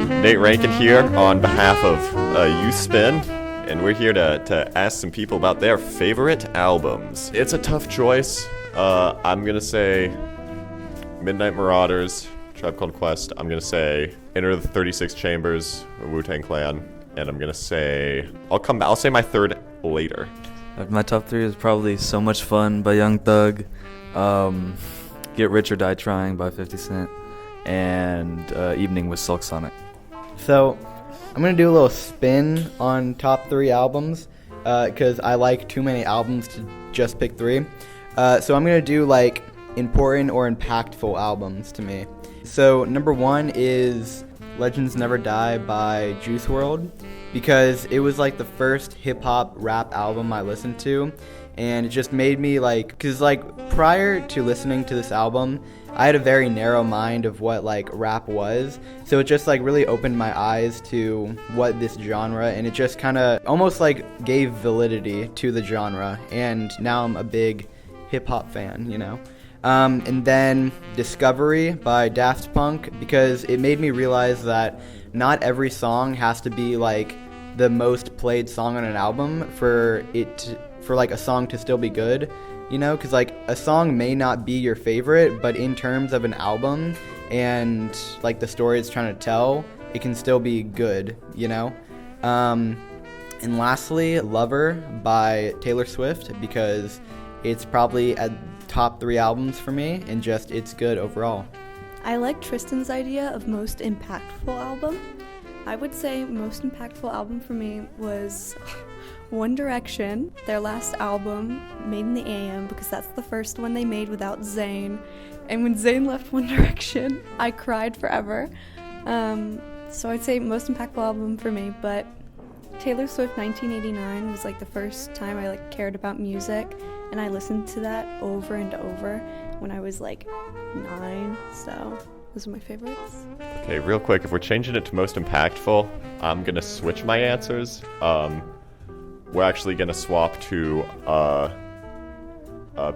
Nate Rankin here on behalf of Youth Spin, and we're here to ask some people about their favorite albums. It's a tough choice. I'm going to say Midnight Marauders, Tribe Called Quest. I'm going to say Enter the 36 Chambers, Wu-Tang Clan, and I'm going to say, I'll say my third later. My top three is probably So Much Fun by Young Thug, Get Rich or Die Trying by 50 Cent, and Evening with Silk Sonic. So, I'm going to do a little spin on top three albums, because I like too many albums to just pick three. So I'm going to do, like, important or impactful albums to me. So, number one is Legends Never Die by Juice WRLD, because it was, like, the first hip-hop rap album I listened to, and it just made me, like, because, like, prior to listening to this album, I had a very narrow mind of what, like, rap was, so it just, like, really opened my eyes to what this genre, and it just kind of almost, like, gave validity to the genre, and now I'm a big hip-hop fan, you know? And then Discovery by Daft Punk, because it made me realize that not every song has to be, like, the most played song on an album for like, a song to still be good. You know, because, like, a song may not be your favorite, but in terms of an album and, like, the story it's trying to tell, it can still be good, you know? And lastly, Lover by Taylor Swift, because it's probably at top three albums for me, and just, it's good overall. I like Tristan's idea of most impactful album. I would say most impactful album for me was One Direction, their last album, Made in the AM, because that's the first one they made without Zayn. And when Zayn left One Direction, I cried forever. So I'd say most impactful album for me, but Taylor Swift 1989 was, like, the first time I, like, cared about music, and I listened to that over and over when I was, like, 9, so those are my favorites. Okay, real quick, if we're changing it to most impactful, I'm going to switch my answers. We're actually going to swap to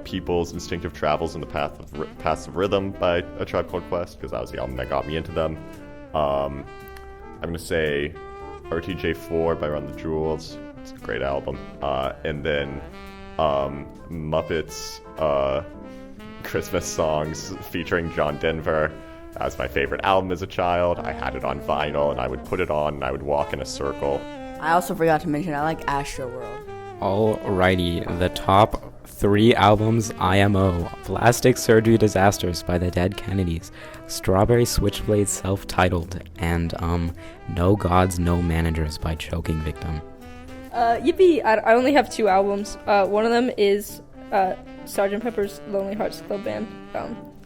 People's Instinctive Travels in the Paths of Rhythm by A Tribe Called Quest, because that was the album that got me into them. I'm going to say RTJ4 by Run the Jewels. It's a great album. And then Muppets Christmas songs featuring John Denver. That was my favorite album as a child. I had it on vinyl, and I would put it on, and I would walk in a circle. I also forgot to mention I like Astroworld. Alrighty, the top three albums: IMO, Plastic Surgery Disasters by the Dead Kennedys, Strawberry Switchblade Self-Titled, and No Gods, No Managers by Choking Victim. Yippee! I only have two albums. One of them is Sgt. Pepper's Lonely Hearts Club Band,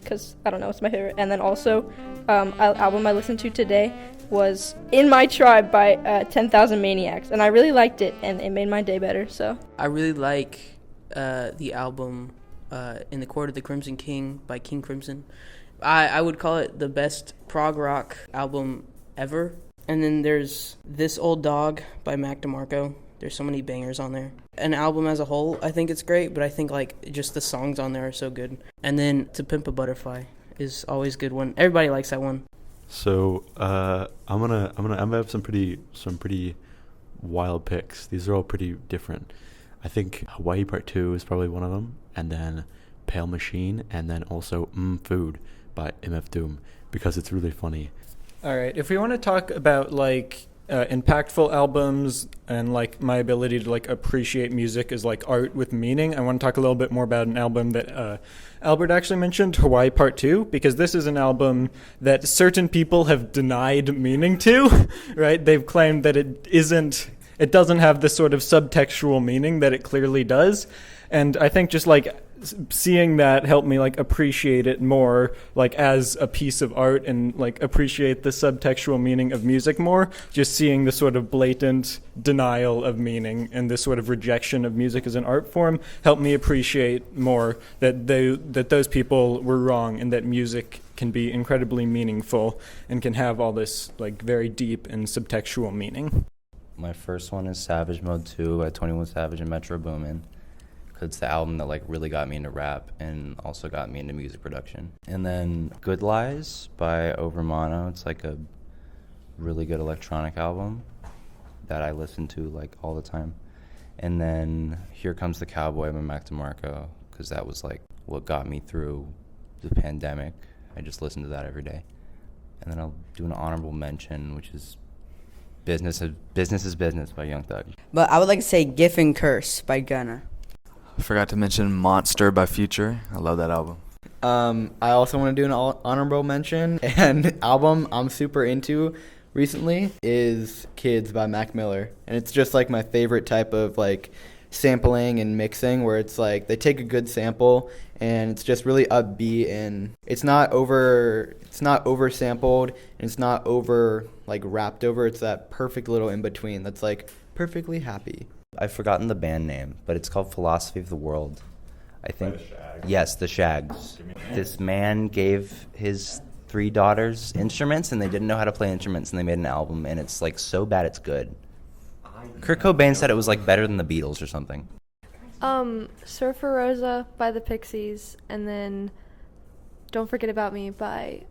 because, I don't know, it's my favorite. And then also, album I listened to today was In My Tribe by 10,000 Maniacs, and I really liked it, and it made my day better, so. I really like the album In the Court of the Crimson King by King Crimson. I would call it the best prog rock album ever. And then there's This Old Dog by Mac DeMarco. There's so many bangers on there. An album as a whole, I think it's great, but I think, like, just the songs on there are so good. And then To Pimp a Butterfly is always a good one. Everybody likes that one. So I'm gonna have some pretty wild picks. These are all pretty different. I think Hawaii Part 2 is probably one of them, and then Pale Machine, and then also Food by MF Doom, because it's really funny. All right, if we want to talk about, like, impactful albums and, like, my ability to, like, appreciate music as, like, art with meaning, I want to talk a little bit more about an album that Albert actually mentioned, Hawaii Part 2, because this is an album that certain people have denied meaning to, right? They've claimed that it doesn't have the sort of subtextual meaning that it clearly does. And I think just, like, seeing that helped me, like, appreciate it more, like, as a piece of art, and, like, appreciate the subtextual meaning of music more. Just seeing the sort of blatant denial of meaning and this sort of rejection of music as an art form helped me appreciate more that those people were wrong, and that music can be incredibly meaningful and can have all this, like, very deep and subtextual meaning. My first one is Savage Mode 2 by 21 Savage and Metro Boomin. It's the album that, like, really got me into rap and also got me into music production. And then Good Lies by Overmono. It's like a really good electronic album that I listen to like all the time. And then Here Comes the Cowboy by Mac DeMarco, because that was like what got me through the pandemic. I just listened to that every day. And then I'll do an honorable mention, which is Business is Business by Young Thug. But I would like to say Gif and Curse by Gunna. I forgot to mention Monster by Future. I love that album. I also want to do an honorable mention. And album I'm super into recently is Kids by Mac Miller. And it's just like my favorite type of like sampling and mixing, where it's like they take a good sample and it's just really upbeat, and it's not over sampled, and it's not over like rapped over. It's that perfect little in between that's like perfectly happy. I've forgotten the band name, but it's called Philosophy of the World, I think. Yes, the Shags. This man gave his 3 daughters instruments, and they didn't know how to play instruments, and they made an album, and it's like so bad it's good. Kurt Cobain said it was like better than the Beatles or something. Surfer Rosa by the Pixies, and then Don't Forget About Me by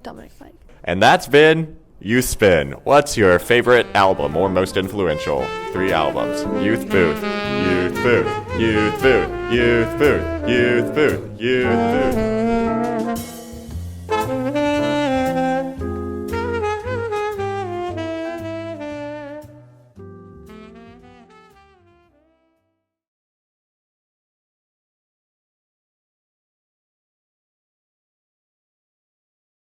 Dominic Fike. And that's been You Spin. What's your favorite album or most influential? 3 albums. Youth Booth, Youth Booth, Youth Booth, Youth Booth, Youth Booth, Youth Booth.